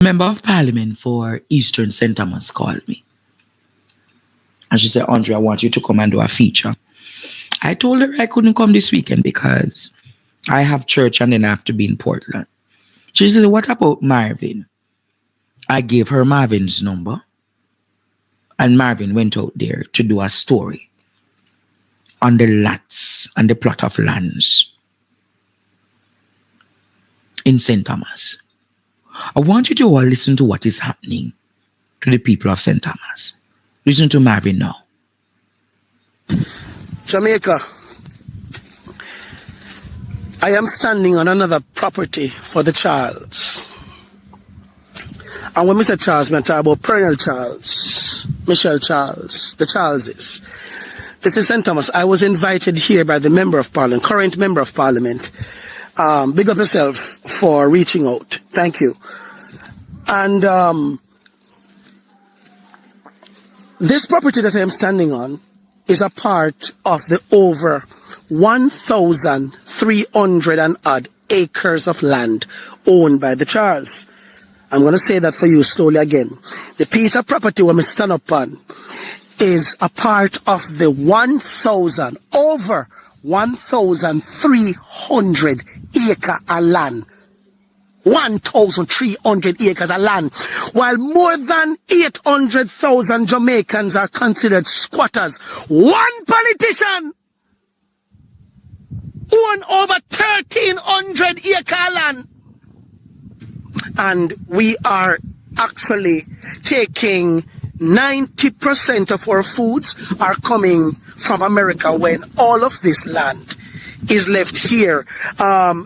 Member of Parliament for Eastern St. Thomas called me. And she said, Andre, I want you to come and do a feature. I told her I couldn't come this weekend because I have church and then I have to be in Portland. She said, what about Marvin? I gave her Marvin's number. And Marvin went out there to do a story on the lots and the plot of lands in St. Thomas. I want you to all listen to what is happening to the people of St. Thomas. Listen to Marvin now. Jamaica, I am standing on another property for the Charles. And when Mr. Charles, I'm talking about Perennial Charles, Michelle Charles, the Charleses. This is St. Thomas. I was invited here by the Member of Parliament, current Member of Parliament. Big up yourself for reaching out. Thank you. And this property that I am standing on is a part of the over 1,300 and odd acres of land owned by the Charles. I'm going to say that for you slowly again. The piece of property where I stand up on is a part of the over 1,300 acre of land. 1,300 acres of land. While more than 800,000 Jamaicans are considered squatters, one politician owns over 1,300 acre of land. And we are actually taking 90% of our foods are coming from America when all of this land is left here.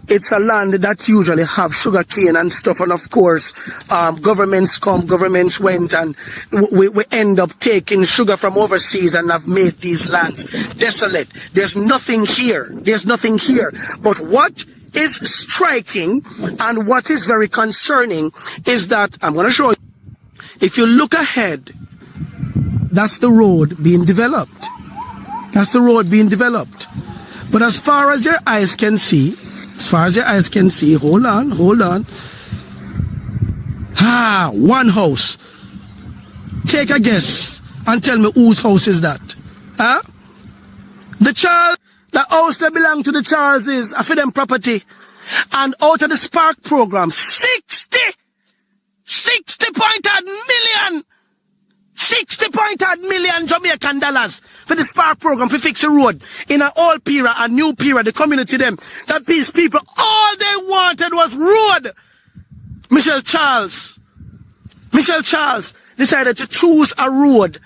It's a land that usually have sugar cane and stuff, and of course governments come, governments went, and we end up taking sugar from overseas and have made these lands desolate. There's nothing here. There's nothing here. But what is striking and what is very concerning is that, I'm going to show you, if you look ahead, that's the road being developed. That's the road being developed. But as far as your eyes can see, hold on. One house. Take a guess and tell me whose house is that. Huh? The Charles, the house that belongs to the Charles is a for them property. And out of the Spark program, 60 point million 60.8 million Jamaican dollars for the Spark program for fix the road in an old Pira and new Pira, the community them. That these people, all they wanted was road. Michelle Charles decided to choose a road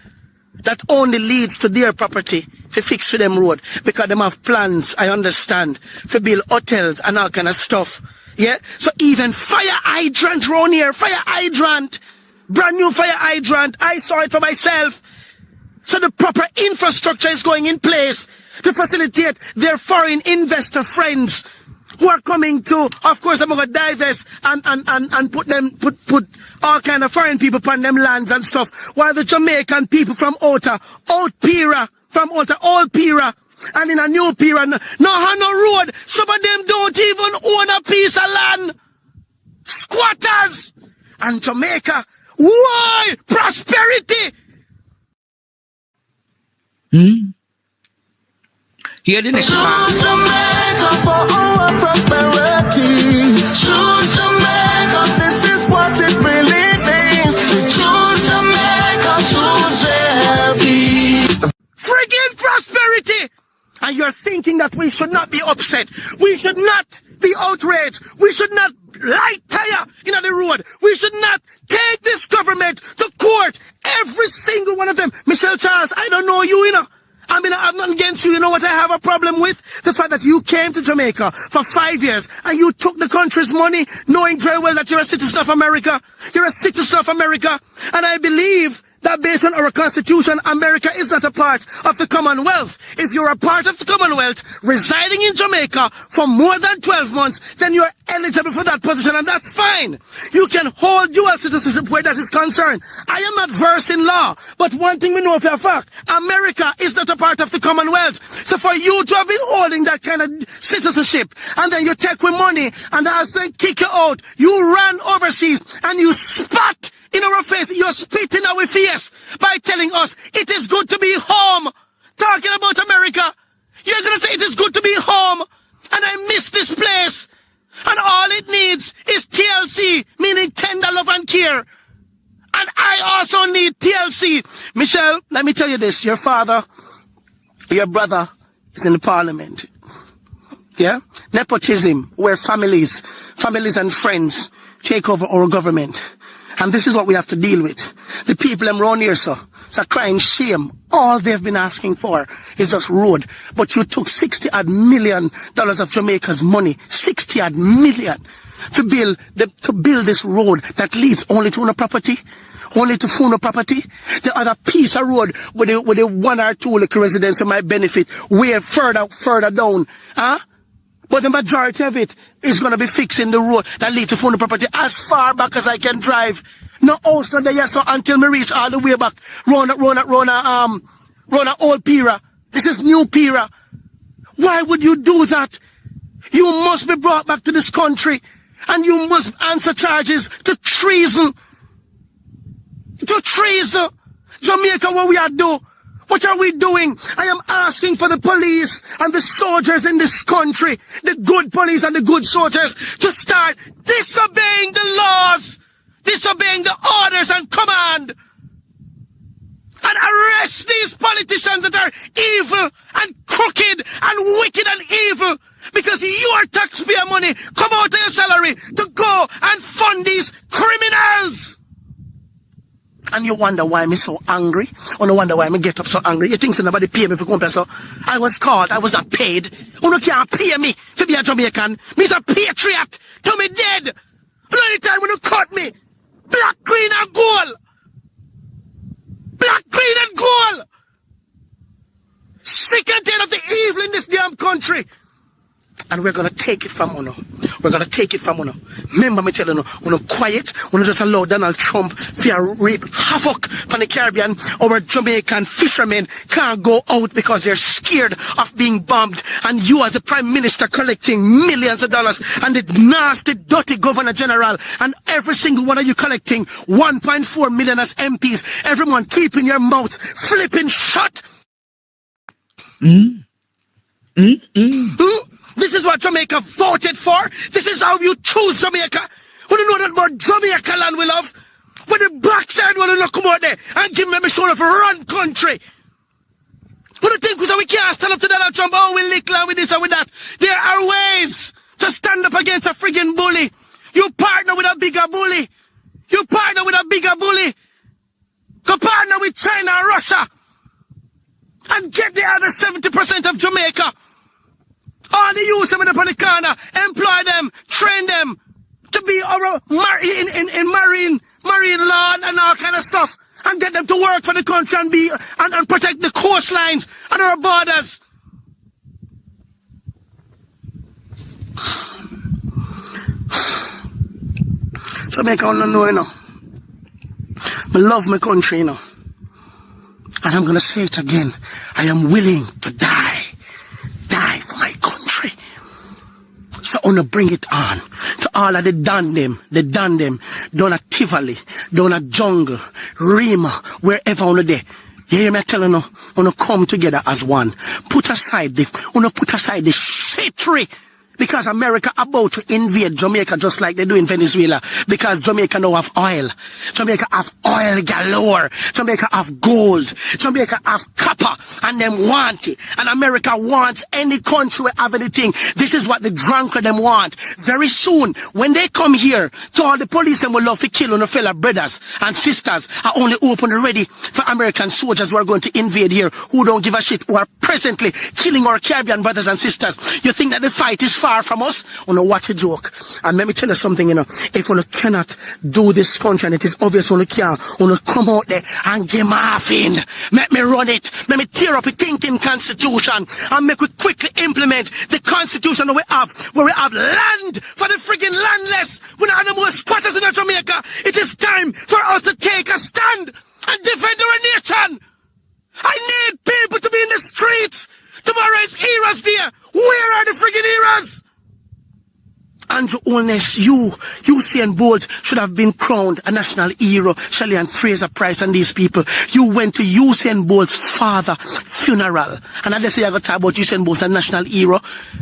that only leads to their property for fix for them road because them have plans, I understand, for build hotels and all kind of stuff. Yeah? So even fire hydrant round here, fire hydrant. Brand new fire hydrant. I saw it for myself. So the proper infrastructure is going in place to facilitate their foreign investor friends who are coming to, of course, I'm going to divest and put all kind of foreign people upon them lands and stuff. While the Jamaican people from old Pira, and in a new Pira, no road. Some of them don't even own a piece of land. Squatters. And Jamaica, why? Prosperity! Here the next Choose Jamaica for our prosperity. Choose Jamaica, this is what it really means. Choose Jamaica, choose JLP. Friggin' prosperity! And you're thinking that we should not be upset. We should not be outraged. We should not light tire in the road. We should not take this government to court. Every single one of them. Michelle Charles, I don't know you, I mean, I'm not against you. You know what I have a problem with? The fact that you came to Jamaica for 5 years and you took the country's money knowing very well that you're a citizen of America. You're a citizen of America. And I believe that based on our constitution, America is not a part of the Commonwealth. If you're a part of the Commonwealth, residing in Jamaica for more than 12 months, then you're eligible for that position, and that's fine. You can hold dual citizenship where that is concerned. I am not versed in law, but one thing we know for a fact, America is not a part of the Commonwealth. So for you to have been holding that kind of citizenship, and then you take with money, and as they kick you out, you run overseas, and you spat in our face, you're spitting our face by telling us it is good to be home. Talking about America, you're gonna say it is good to be home, and I miss this place, and all it needs is TLC, meaning tender love and care, and I also need TLC. Michelle, let me tell you this, your father, your brother is in the parliament. Yeah? Nepotism, where families and friends take over our government. And this is what we have to deal with. The people around here, sir, are crying shame. All they've been asking for is just road. But you took $60 million of Jamaica's money, $60 million, to build this road that leads only to una property, only to Funa property. The other piece of road with the one or two little residents might benefit way further down. Huh? But the majority of it is going to be fixing the road that leads to Funa property as far back as I can drive. No house, no there, so until me reach all the way back. Rona old Pira. This is new Pira. Why would you do that? You must be brought back to this country, and you must answer charges to treason. To treason. Jamaica, what we are doing? What are we doing? I am asking for the police and the soldiers in this country, the good police and the good soldiers, to start disobeying the laws, disobeying the orders and command, and arrest these politicians that are evil and crooked and wicked and evil, because your taxpayer money come out of your salary to go and fund these criminals. And you wonder why I'm so angry? Or no wonder why I get up so angry? You think somebody pay me for come so? I was called, I was not paid. You can't pay me to be a Jamaican. Me's a patriot till me dead. Any time when you cut me, black, green and gold. Black, green and gold. Sick and tired of the evil in this damn country. And we're gonna take it from Uno. We're gonna take it from Uno. Remember me telling Uno quiet, Uno just allow Donald Trump to reap havoc on the Caribbean. Our Jamaican fishermen can't go out because they're scared of being bombed. And you as the Prime Minister collecting millions of dollars, and the nasty, dirty Governor General, and every single one of you collecting 1.4 million as MPs. Everyone keeping your mouths flipping shut. This is what Jamaica voted for. This is how you choose Jamaica. When you know that about Jamaica land we love, when the backside want to come out there and give me a show of run country. What do you think we can't stand up to Donald Trump? Oh, we lick land with this and with that. There are ways to stand up against a friggin' bully. You partner with a bigger bully. You partner with a bigger bully. Go partner with China and Russia. And get the other 70% of Jamaica. All the youth them up on the corner, employ them, train them to be our in marine law and all kind of stuff, and get them to work for the country and be and protect the coastlines and our borders. Jamaica, I don't know, you know. I love my country, you know. And I'm gonna say it again. I am willing to die for my country. So I wanna bring it on to all of the done them down at Tivoli, down at Jungle, Rima, wherever on the day. You hear me telling you, wanna come together as one. Put aside the shittery. Because America about to invade Jamaica just like they do in Venezuela. Because Jamaica now have oil. Jamaica have oil galore. Jamaica have gold. Jamaica have copper. And them want it. And America wants any country where have anything. This is what the drunkard them want. Very soon, when they come here, to all the police them will love to kill on the fellow brothers and sisters are only open and ready for American soldiers who are going to invade here, who don't give a shit, who are presently killing our Caribbean brothers and sisters. You think that the fight is far far from us, wanna watch a joke. And let me tell you something, you know, if you cannot do this punch and it is obvious you can't, wanna come out there and get Marvin. Let me run it. Let me tear up a thinking constitution and make we quickly implement the constitution that we have, where we have land for the friggin' landless. We're not the most squatters in Jamaica. It is time for us to take a stand and defend our nation. I need people to be in the streets. Tomorrow is Eras Day. Where are the friggin' Eras? Andrew Holness, Usain Bolt should have been crowned a national hero. Shelley and Fraser Price and these people. You went to Usain Bolt's father funeral. And I just say I got to talk about Usain Bolt a national hero.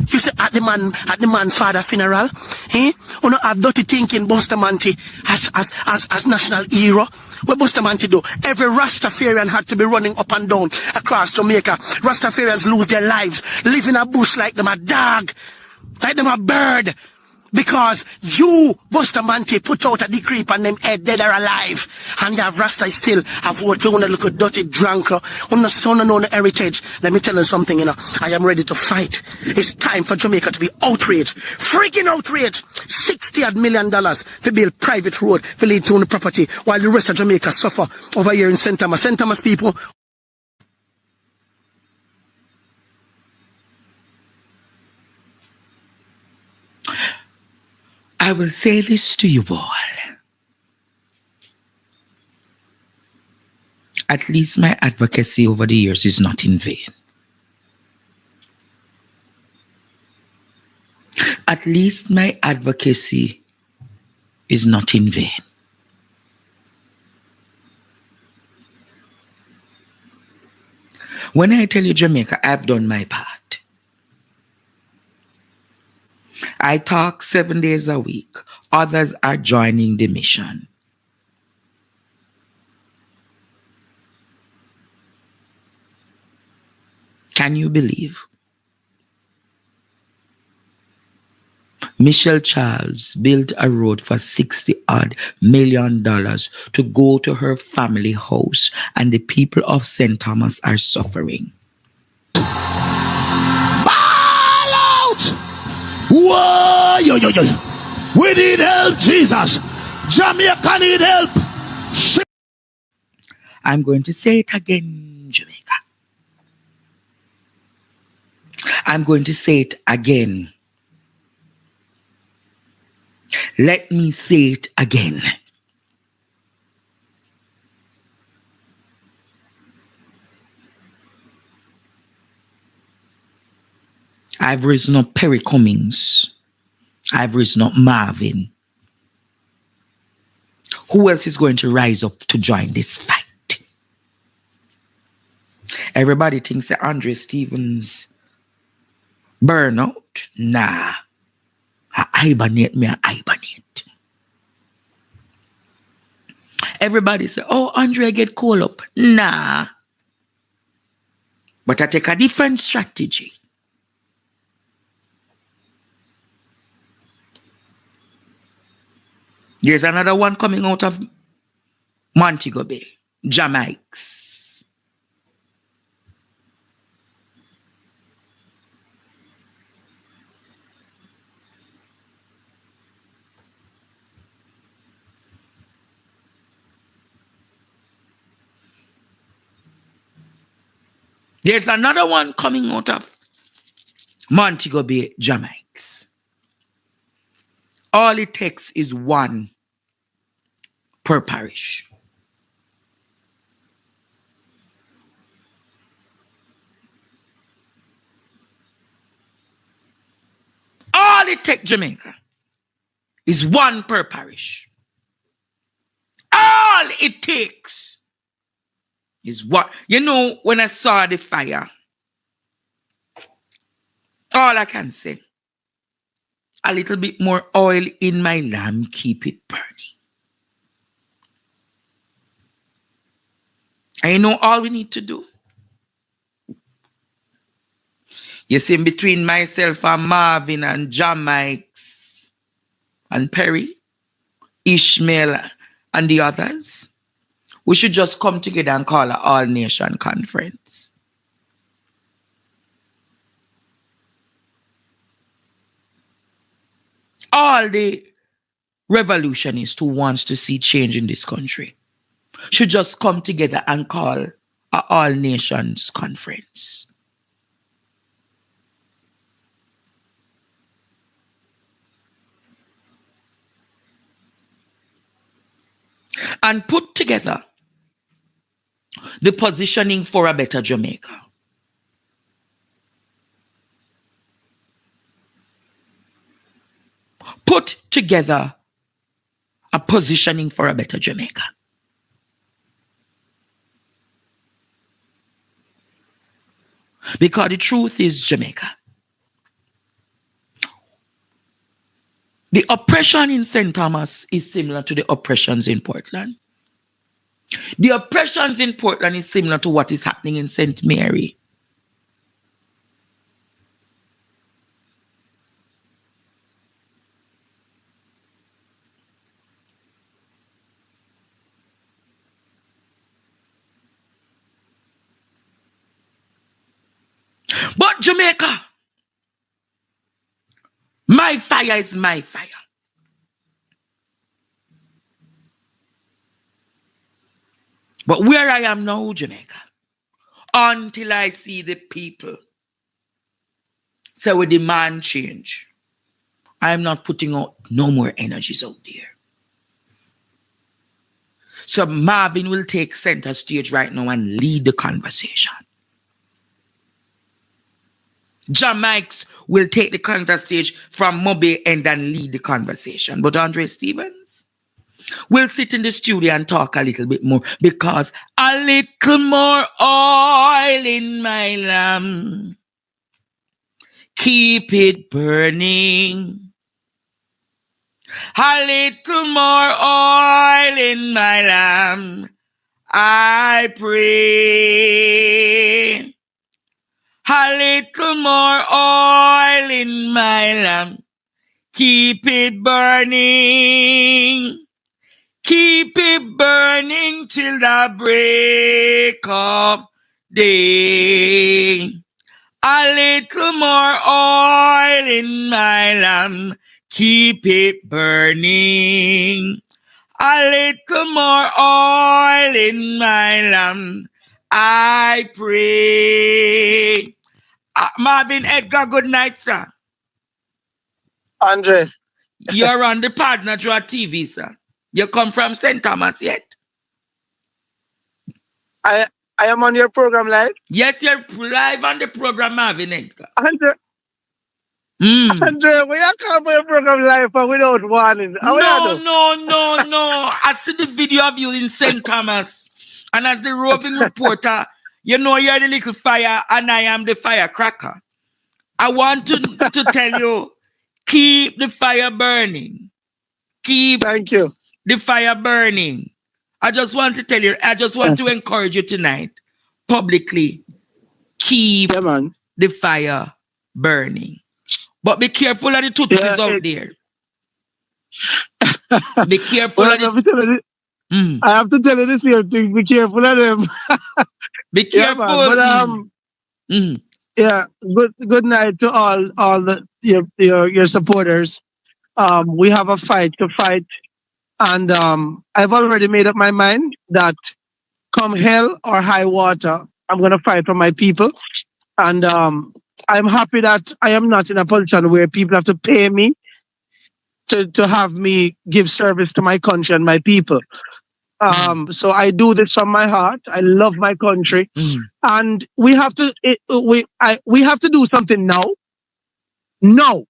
You say at the man father funeral. Eh? You know, have dirty thinking Bustamante as national hero. What Bustamante do? Every Rastafarian had to be running up and down across Jamaica. Rastafarians lose their lives, live in a bush like them a dog, like them a bird. Because you, Bustamante, put out a decree on them head dead or alive. And you have Rasta still have what you want to look at dirty drunk, on the son and on the heritage. Let me tell you something, you know. I am ready to fight. It's time for Jamaica to be outraged. Freaking outraged. $60 million to build private road to lead to the property while the rest of Jamaica suffer over here in St. Thomas. St. Thomas people. I will say this to you all. At least my advocacy over the years is not in vain. At least my advocacy is not in vain. When I tell you Jamaica, I've done my part. I talk 7 days a week. Others are joining the mission. Can you believe? Michelle Charles built a road for $60-odd million to go to her family house, and the people of St. Thomas are suffering. Whoa, yo. We need help, Jesus. Jamaica need help. I'm going to say it again, Jamaica. I'm going to say it again. Let me say it again. I've risen up Perry Cummings. I've risen up Marvin. Who else is going to rise up to join this fight? Everybody thinks that Andre Stevens burnout. Nah. I hibernate. Everybody say, oh, Andre get called up. Nah. But I take a different strategy. There's another one coming out of Montego Bay, Jamaica. There's another one coming out of Montego Bay, Jamaica. All it takes is one per parish. All it takes, Jamaica, is one per parish. All it takes is what? You know, when I saw the fire, all I can say, a little bit more oil in my lamp, keep it burning. And you know all we need to do? You see, between myself and Marvin and John Mikes and Perry, Ishmael and the others, we should just come together and call an all-nation conference. all the revolutionists who wants to see change in this country should just come together and call a all nations conference. And put together the positioning for a better Jamaica. Put together a positioning for a better Jamaica. Because the truth is, Jamaica, the oppression in St. Thomas is similar to the oppressions in Portland. The oppressions in Portland is similar to what is happening in St. Mary. But Jamaica, my fire is my fire. But where I am now, Jamaica, until I see the people say we demand change, I am not putting out no more energies out there. So Marvin will take center stage right now and lead the conversation. Jamaics will take the center stage from Moby end and lead the conversation. But Andre Stevens will sit in the studio and talk a little bit more, because a little more oil in my lamp, keep it burning. A little more oil in my lamp, I pray. A little more oil in my lamp, keep it burning. Keep it burning till the break of day. A little more oil in my lamp, keep it burning. A little more oil in my lamp, I pray. Marvin Edgar, good night, sir. Andre. You're on the Partner Draw TV, sir. You come from St. Thomas yet? I am on your program live. Yes, you're live on the program, Marvin Edgar. Andre, Andre, we are coming on your program live but without warning. No. I see the video of you in St. Thomas. And as the roving reporter, you know you're the Likklefyah and I am the firecracker. I want to tell you, keep the fire burning. Thank you. The fire burning. I just want to tell you, I just want to encourage you tonight, publicly, keep the fire burning. But be careful of the Tutsis out there. Be careful of the... I have to tell you this here thing, be careful of them. Be careful. Yeah, good night to all your supporters. We have a fight to fight. And I've already made up my mind that come hell or high water, I'm going to fight for my people. And I'm happy that I am not in a position where people have to pay me to have me give service to my country and my people. So I do this from my heart. I love my country. And we have to do something now. No.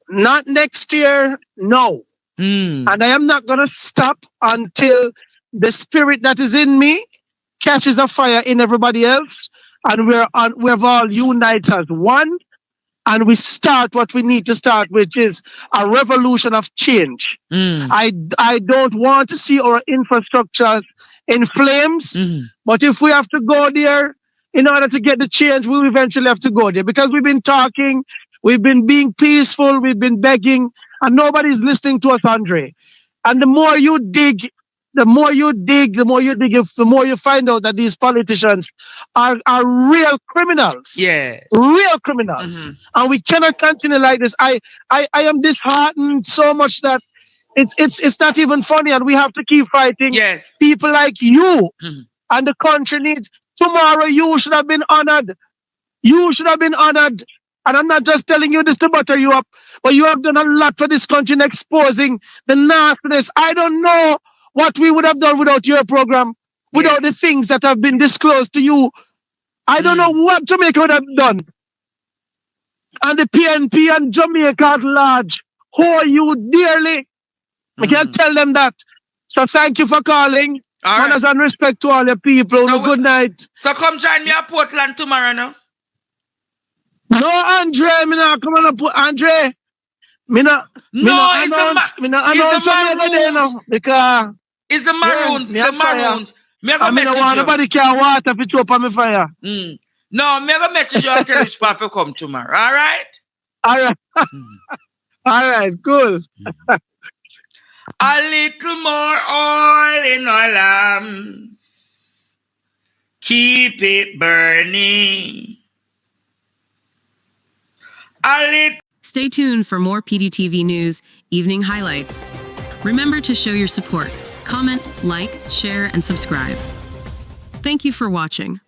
Not next year. No. And I am not going to stop until the spirit that is in me catches a fire in everybody else, and we're all united as one, and we start what we need to start, which is a revolution of change. I don't want to see our infrastructures in flames, but if we have to go there in order to get the change, we will eventually have to go there, because we've been talking, we've been being peaceful, we've been begging, and nobody's listening to us, Andre. And the more you dig the more you dig, the more you find out that these politicians are real criminals. Yeah. Real criminals. And we cannot continue like this. I am disheartened so much that it's not even funny, and we have to keep fighting. Yes. People like you and the country needs. Tomorrow you should have been honored. You should have been honored. And I'm not just telling you this to butter you up, but you have done a lot for this country in exposing the nastiness. I don't know what we would have done without your program, without the things that have been disclosed to you. I don't know what Jamaica would have done. And the PNP and Jamaica at large hold you dearly. I can't tell them that. So thank you for calling. Manners and respect to all your people. So good night. So come join me at Portland tomorrow, no? No, Andre, me not come on up. Andre, me not announce the maroons. Because it's the maroons. Yeah, the maroons. I mean, nobody can water if it's up on me fire. No, me a message you and tell you if you come tomorrow. All right? All right. All right, cool. A little more oil in our lamps. Keep it burning. Stay tuned for more PDTV News evening highlights. Remember to show your support. Comment, like, share, and subscribe. Thank you for watching.